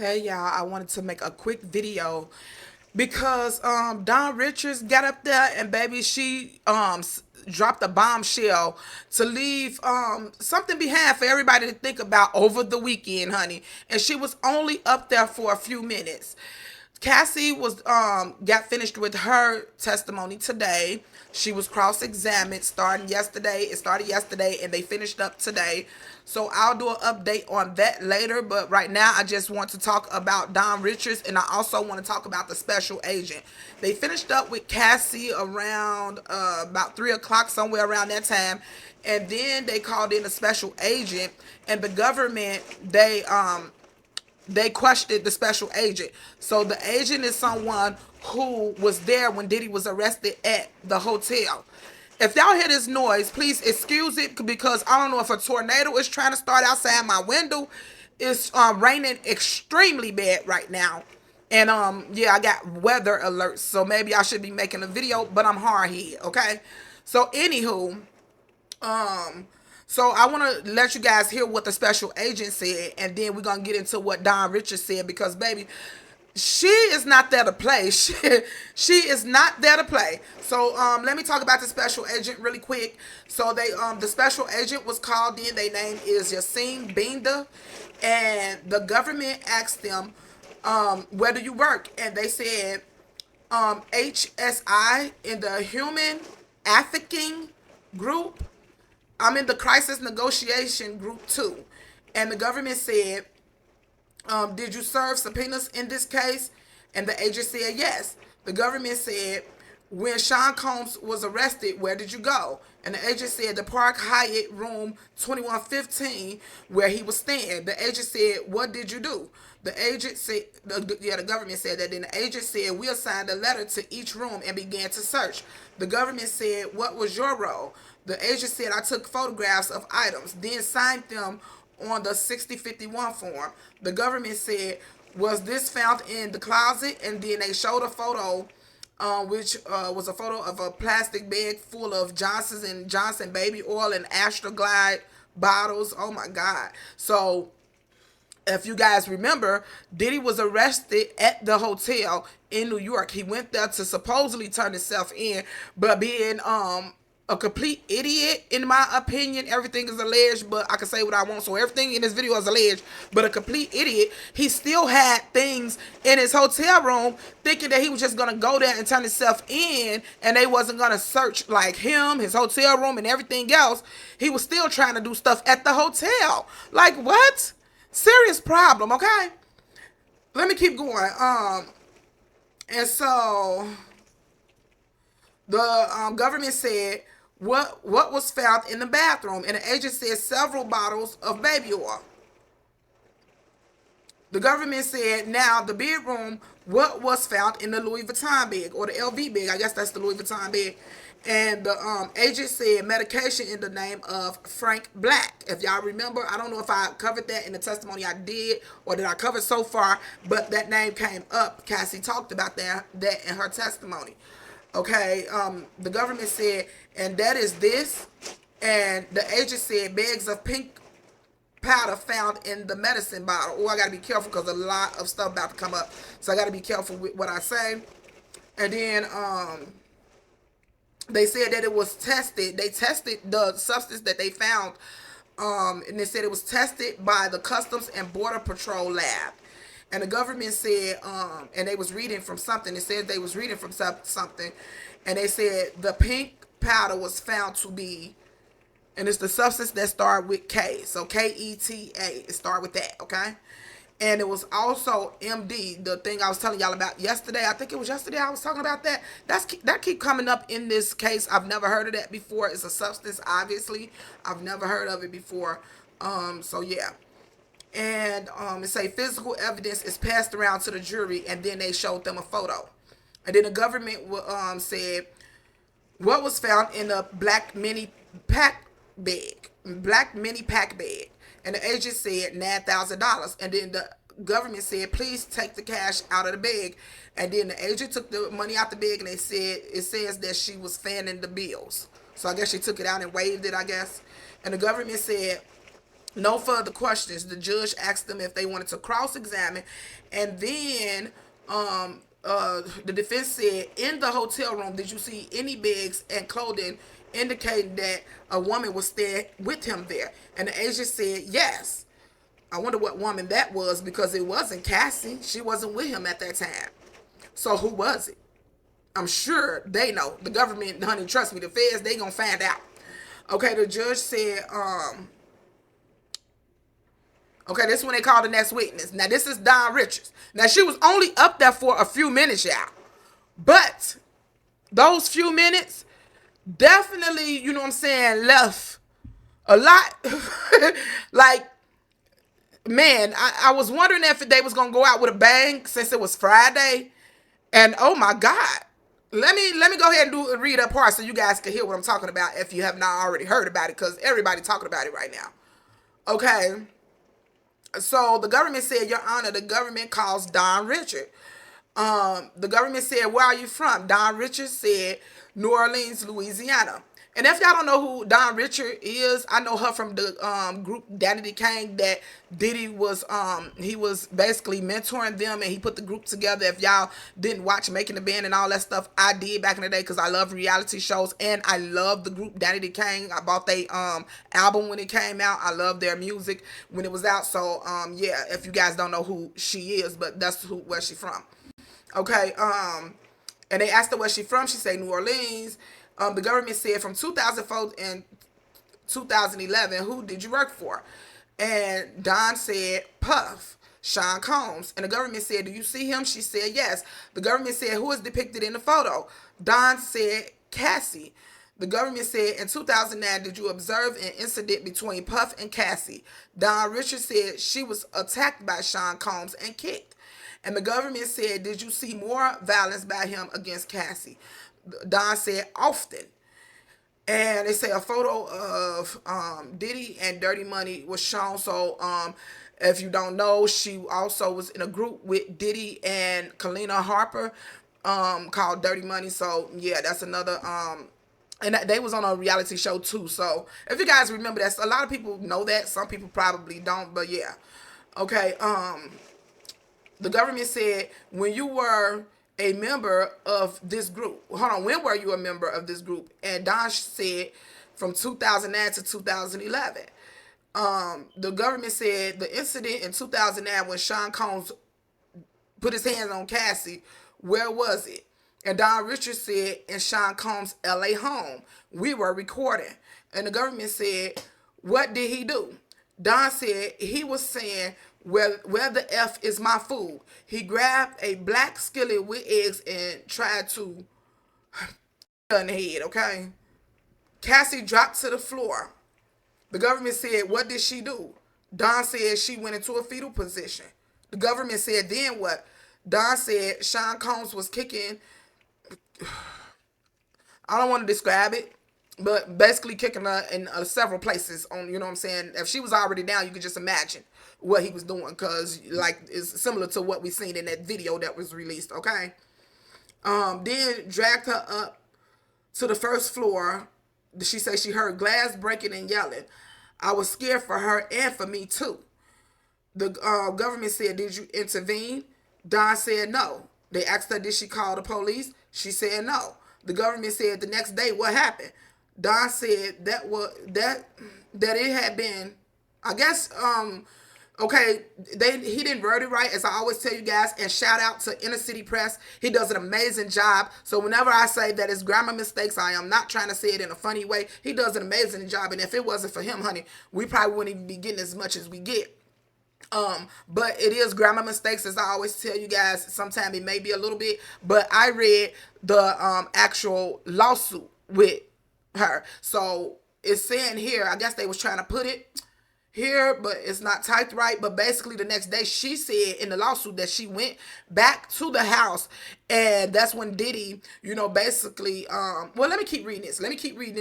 Hey y'all, I wanted to make a quick video because Don Richards got up there and baby she dropped a bombshell to leave something behind for everybody to think about over the weekend, honey. And she was only up there for a few minutes. Cassie was got finished with her testimony today. She was cross-examined starting yesterday. It started yesterday and they finished up today. So I'll do an update on that later. But right now I just want to talk about Don Richards, and I also want to talk about the special agent. They finished up with Cassie around about 3 o'clock, somewhere around that time. And then they called in a special agent, and the government they questioned the special agent. So the agent is someone who was there when Diddy was arrested at the hotel. If y'all hear this noise, please excuse it because I don't know if a tornado is trying to start outside my window. It's raining extremely bad right now. And yeah, I got weather alerts, so maybe I should be making a video, but I'm hard hit, okay? So anywho, um, so I want to let you guys hear what the special agent said, and then we're gonna get into what Don Richards said because baby, she is not there to play. She is not there to play. So let me talk about the special agent really quick. So the special agent was called in. Their name is Yassine Binda, and the government asked them, where do you work? And they said HSI in the Human Trafficking Group. I'm in the crisis negotiation group too. And the government said, did you serve subpoenas in this case? And the agent said yes. The government said, when Sean Combs was arrested, where did you go? And the agent said, the Park Hyatt room 2115, where he was staying. The agent said, what did you do? The agent said, the government said that. Then the agent said, we assigned a letter to each room and began to search. The government said, what was your role? The agent said, I took photographs of items, then signed them on the 6051 form. The government said, was this found in the closet? And then they showed a photo, which was a photo of a plastic bag full of Johnson & Johnson baby oil and Astroglide bottles. Oh my God. So if you guys remember, Diddy was arrested at the hotel in New York. He went there to supposedly turn himself in, but being a complete idiot, in my opinion. Everything is alleged, but I can say what I want. So everything in this video is alleged, but a complete idiot. He still had things in his hotel room, thinking that he was just gonna go there and turn himself in, and they wasn't gonna search like him, his hotel room, and everything else. He was still trying to do stuff at the hotel. Like what? Serious problem. Okay. Let me keep going. And so the government said what was found in the bathroom, and the agent said several bottles of baby oil. The government said now the bedroom, what was found in the Louis Vuitton bag, or the LV bag. I guess that's the Louis Vuitton bag. And the agent said medication in the name of Frank Black. If y'all remember, I don't know if I covered that in the testimony I did or did I cover so far, but that name came up. Cassie talked about that in her testimony. Okay, the government said, and that is this. And the agent said bags of pink powder found in the medicine bottle. Oh, I gotta be careful because a lot of stuff about to come up, so I gotta be careful with what I say. And then they said that it was tested. They tested the substance that they found, and they said it was tested by the Customs and Border Patrol lab. And the government said, and they was reading from something. It said they was reading from something, and they said the pink powder was found to be, and it's the substance that started with K. So KETA, it started with that, okay? And it was also MD, the thing I was telling y'all about yesterday. I think it was yesterday I was talking about that. That keep coming up in this case. I've never heard of that before. It's a substance, obviously. I've never heard of it before. So yeah. And it say physical evidence is passed around to the jury, and then they showed them a photo. And then the government said what was found in a black mini pack bag. And the agent said $9,000. And then the government said, please take the cash out of the bag. And then the agent took the money out the bag, and they said, it says that she was fanning the bills. So I guess she took it out and waved it, I guess. And the government said No further questions. The judge asked them if they wanted to cross-examine, and then the defense said, in the hotel room, did you see any bags and clothing indicating that a woman was there with him there? And the agent said yes. I wonder what woman that was, because it wasn't Cassie. She wasn't with him at that time. So who was it? I'm sure they know. The government, honey, trust me, the feds, they gonna find out. Okay, the judge said, okay, this is when they called the next witness. Now, this is Don Richards. Now, she was only up there for a few minutes, y'all. But those few minutes definitely, you know what I'm saying, left a lot. Like, man, I was wondering if they was going to go out with a bang since it was Friday. And, oh, my God. Let me go ahead and read that part so you guys can hear what I'm talking about if you have not already heard about it, because everybody talking about it right now. Okay. So the government said, Your Honor, the government calls Don Richard. The government said, where are you from? Don Richard said, New Orleans, Louisiana. And if y'all don't know who Don Richard is, I know her from the group Diddy Kane that Diddy was, he was basically mentoring them, and he put the group together. If y'all didn't watch Making the Band and all that stuff, I did back in the day, because I love reality shows, and I love the group Diddy Kane. I bought their album when it came out. I love their music when it was out. So yeah, if you guys don't know who she is, but that's where she from. Okay, and they asked her where she from. She said New Orleans. The government said from 2004 and 2011, who did you work for? And Don said Puff, Sean Combs. And the government said, do you see him? She said yes. The government said, who is depicted in the photo? Don said Cassie. The government said, in 2009, did you observe an incident between Puff and Cassie? Don Richards said she was attacked by Sean Combs and kicked. And the government said, did you see more violence by him against Cassie? Don said, often. And they say a photo of Diddy and Dirty Money was shown. So if you don't know, she also was in a group with Diddy and Kalina Harper called Dirty Money. So yeah, that's another and they was on a reality show too. So if you guys remember that, a lot of people know that, some people probably don't, but yeah. Okay, the government said, when you were a member of this group, hold on, when were you a member of this group? And Don said from 2009 to 2011. The government said the incident in 2009 when Sean Combs put his hands on Cassie, where was it? And Don Richards said, in Sean Combs' LA home. We were recording. And the government said, what did he do? Don said he was saying, where the F is my food. He grabbed a black skillet with eggs and tried to in the head, okay? Cassie dropped to the floor. The government said, what did she do? Don said she went into a fetal position. The government said, then what? Don said Sean Combs was kicking, I don't want to describe it, but basically kicking her in several places on, you know what I'm saying? If she was already down, you could just imagine what he was doing, because like it's similar to what we seen in that video that was released, okay? Then dragged her up to the first floor. She said she heard glass breaking and yelling. I was scared for her and for me too. The government said, did you intervene? Don said no. They asked her, did she call the police? She said no. The government said the next day, what happened? Don said that it had been, I guess, okay, he didn't word it right, as I always tell you guys, and shout out to Inner City Press. He does an amazing job. So whenever I say that it's grammar mistakes, I am not trying to say it in a funny way. He does an amazing job, and if it wasn't for him, honey, we probably wouldn't even be getting as much as we get. But it is grammar mistakes, as I always tell you guys. Sometimes it may be a little bit, but I read the actual lawsuit with her. So it's saying here, I guess they was trying to put it here, but it's not typed right. But basically the next day she said in the lawsuit that she went back to the house, and that's when Diddy, you know, basically, well, let me keep reading this.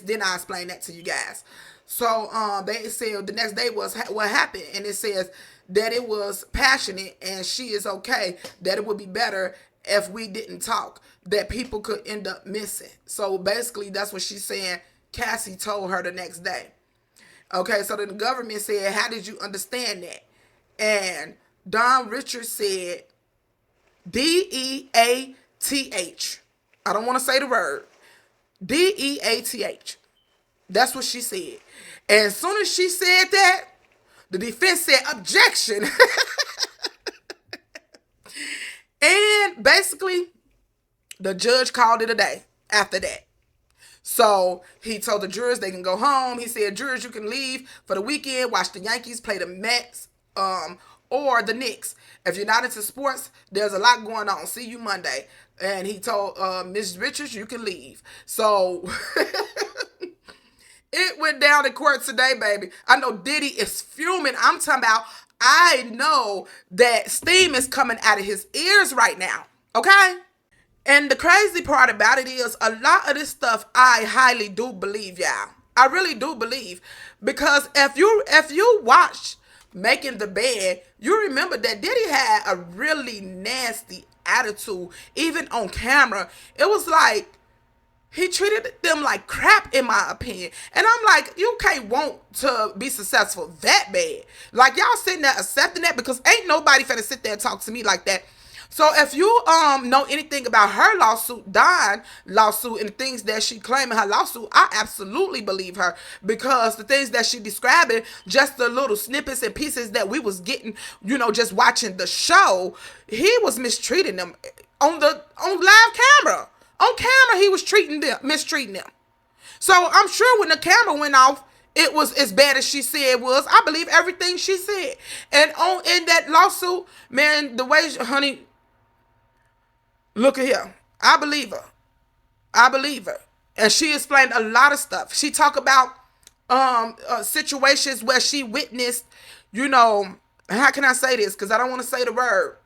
Then I'll explain that to you guys. So they said the next day was what happened, and it says that it was passionate and she is okay, that it would be better if we didn't talk, that people could end up missing. So basically that's what she's saying Cassie told her the next day. Okay, so then the government said, how did you understand that? And Don Richards said, Death. I don't want to say the word. Death. That's what she said. And as soon as she said that, the defense said objection. And basically, the judge called it a day after that. So he told the jurors they can go home. He said, jurors, you can leave for the weekend, watch the Yankees play the Mets, or the Knicks. If you're not into sports, there's a lot going on. See you Monday. And he told Ms. Richards, you can leave. So it went down in court today, baby. I know Diddy is fuming. I'm talking about, I know that steam is coming out of his ears right now. Okay? And the crazy part about it is a lot of this stuff I highly do believe, y'all. I really do believe. Because if you watch Making the Bed, you remember that Diddy had a really nasty attitude, even on camera. It was like he treated them like crap, in my opinion. And I'm like, you can't want to be successful that bad. Like, y'all sitting there accepting that, because ain't nobody finna sit there and talk to me like that. So if you know anything about her lawsuit, Don lawsuit, and the things that she claimed in her lawsuit, I absolutely believe her, because the things that she describing, just the little snippets and pieces that we was getting, just watching the show, he was mistreating them on live camera. On camera, he was mistreating them. So I'm sure when the camera went off, it was as bad as she said it was. I believe everything she said. And in that lawsuit, man, the way, honey, look at here. I believe her. I believe her. And she explained a lot of stuff. She talked about situations where she witnessed, how can I say this? Because I don't want to say the word.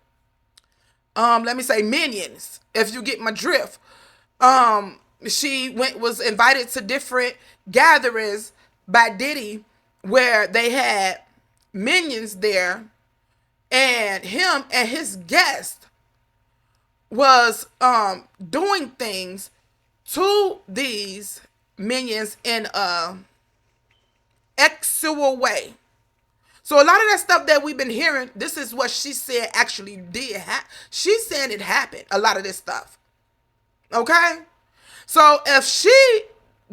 Let me say minions, if you get my drift. She was invited to different gatherings by Diddy where they had minions there, and him and his guest was doing things to these minions in a sexual way. So a lot of that stuff that we've been hearing, this is what she said actually did happen. She's saying it happened, a lot of this stuff. Okay? So if she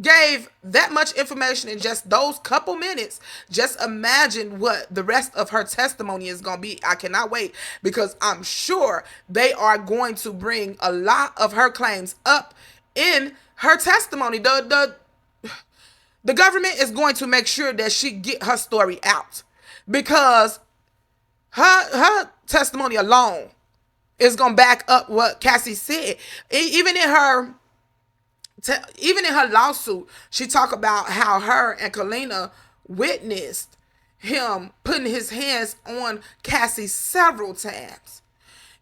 gave that much information in just those couple minutes, just imagine what the rest of her testimony is going to be. I cannot wait, because I'm sure they are going to bring a lot of her claims up in her testimony. The government is going to make sure that she get her story out, because her testimony alone is going to back up what Cassie said. Even in her lawsuit, she talked about how her and Kalina witnessed him putting his hands on Cassie several times.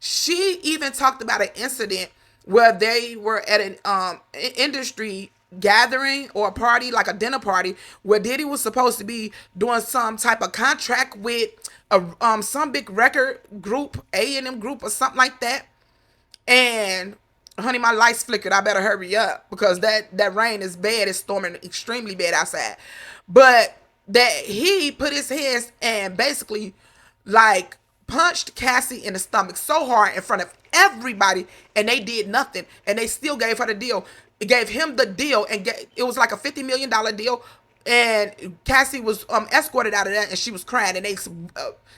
She even talked about an incident where they were at an industry gathering or a party, like a dinner party, where Diddy was supposed to be doing some type of contract with some big record group, A&M group or something like that. And honey, my lights flickered. I better hurry up, because that rain is bad. It's storming extremely bad outside. But that he put his hands and basically like punched Cassie in the stomach so hard in front of everybody, and they did nothing, and they still gave her the deal. It gave him the deal, and it was like a $50 million deal, and Cassie was escorted out of that, and she was crying, and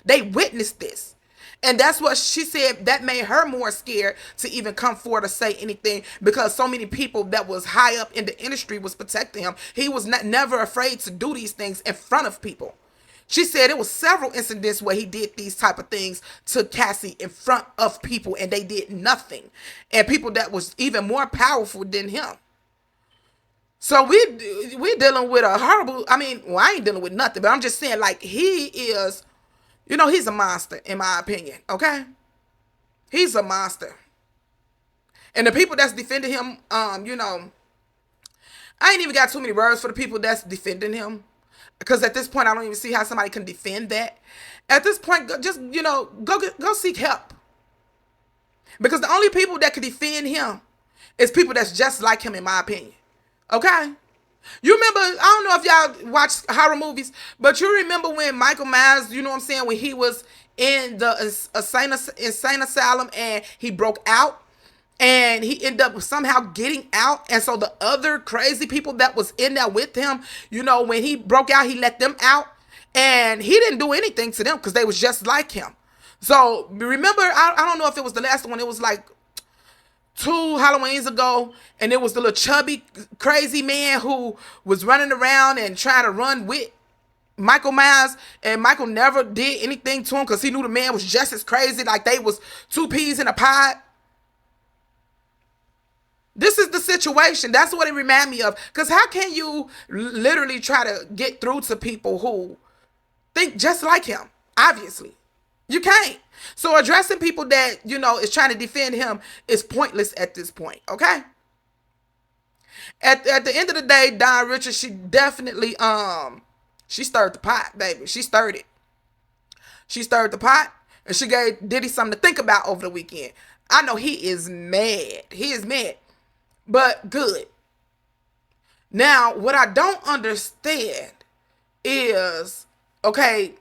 they witnessed this. And that's what she said, that made her more scared to even come forward or say anything, because so many people that was high up in the industry was protecting him. He was never afraid to do these things in front of people. She said it was several incidents where he did these type of things to Cassie in front of people, and they did nothing. And people that was even more powerful than him. So we dealing with a horrible, I ain't dealing with nothing, but I'm just saying, like, he is, he's a monster, in my opinion, okay? He's a monster. And the people that's defending him, I ain't even got too many words for the people that's defending him. Because at this point, I don't even see how somebody can defend that. At this point, just, go seek help. Because the only people that can defend him is people that's just like him, in my opinion. Okay? You remember, I don't know if y'all y'all watch horror movies, but you remember when Michael Myers, you know what I'm saying, when he was in the insane asylum and he broke out and he ended up somehow getting out, and so the other crazy people that was in there with him, you know, when he broke out, he let them out, and he didn't do anything to them because they was just like him. So remember, I don't know if it was the last one. It was like 2 Halloweens ago, and it was the little chubby crazy man who was running around and trying to run with Michael Myers, and Michael never did anything to him because he knew the man was just as crazy, like they was two peas in a pod. This is the situation. That's what it reminded me of. Because how can you literally try to get through to people who think just like him? Obviously, you can't. So addressing people that, you know, is trying to defend him is pointless at this point, okay? At the end of the day, Don Richards, she definitely, she stirred the pot, baby. She stirred it. She stirred the pot, and she gave Diddy something to think about over the weekend. I know he is mad. He is mad. But good. Now, what I don't understand is, okay,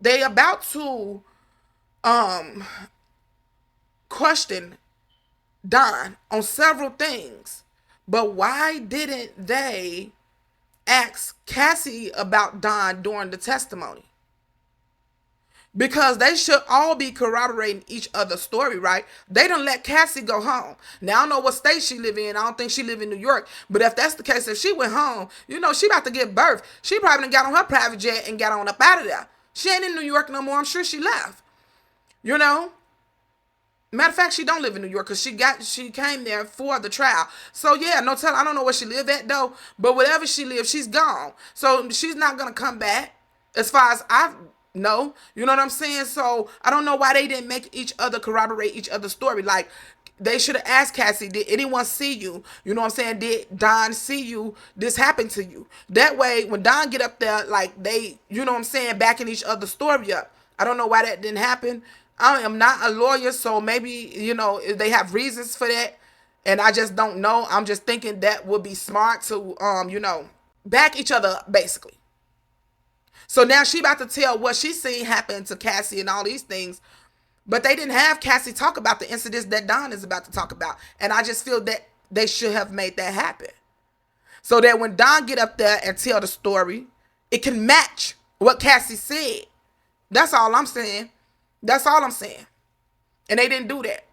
they about to question Don on several things. But why didn't they ask Cassie about Don during the testimony? Because they should all be corroborating each other's story, right? They done let Cassie go home. Now, I don't know what state she live in. I don't think she live in New York. But if that's the case, if she went home, you know, she about to give birth. She probably done got on her private jet and got on up out of there. She ain't in New York no more. I'm sure she left. You know? Matter of fact, she don't live in New York because she came there for the trial. So yeah, no tell. I don't know where she live at though. But wherever she lives, she's gone. So she's not gonna come back. As far as I know, you know what I'm saying? So I don't know why they didn't make each other corroborate each other's story. Like they should have asked Cassie, did anyone see you? You know what I'm saying? Did Don see you? This happened to you. That way, when Don get up there, like they, you know what I'm saying, backing each other's story up. I don't know why that didn't happen. I am not a lawyer, so maybe, you know, they have reasons for that, and I just don't know. I'm just thinking that would be smart to, you know, back each other up, basically. So now she about to tell what she seen happen to Cassie and all these things, but they didn't have Cassie talk about the incidents that Don is about to talk about, and I just feel that they should have made that happen, so that when Don get up there and tell the story, it can match what Cassie said. That's all I'm saying. That's all I'm saying. And they didn't do that.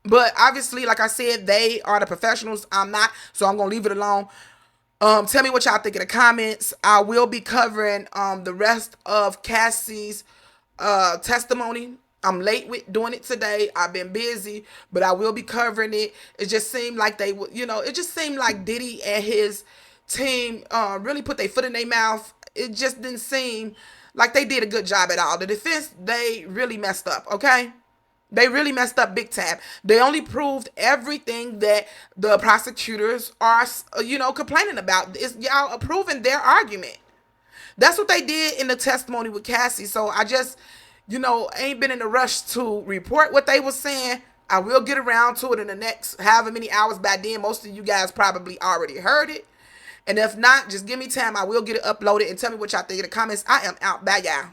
But obviously, like I said, they are the professionals. I'm not. So I'm going to leave it alone. Tell me what y'all think in the comments. I will be covering the rest of Cassie's testimony. I'm late with doing it today. I've been busy, but I will be covering it. It just seemed like they would, you know, it just seemed like Diddy and his team really put their foot in their mouth. It just didn't seem like they did a good job at all. The defense, they really messed up, okay? They really messed up big time. They only proved everything that the prosecutors are, you know, complaining about. It's y'all approving their argument. That's what they did in the testimony with Cassie. So I just, you know, ain't been in a rush to report what they were saying. I will get around to it in the next however many hours. By then, most of you guys probably already heard it. And if not, just give me time. I will get it uploaded, and tell me what y'all think in the comments. I am out. Bye, y'all.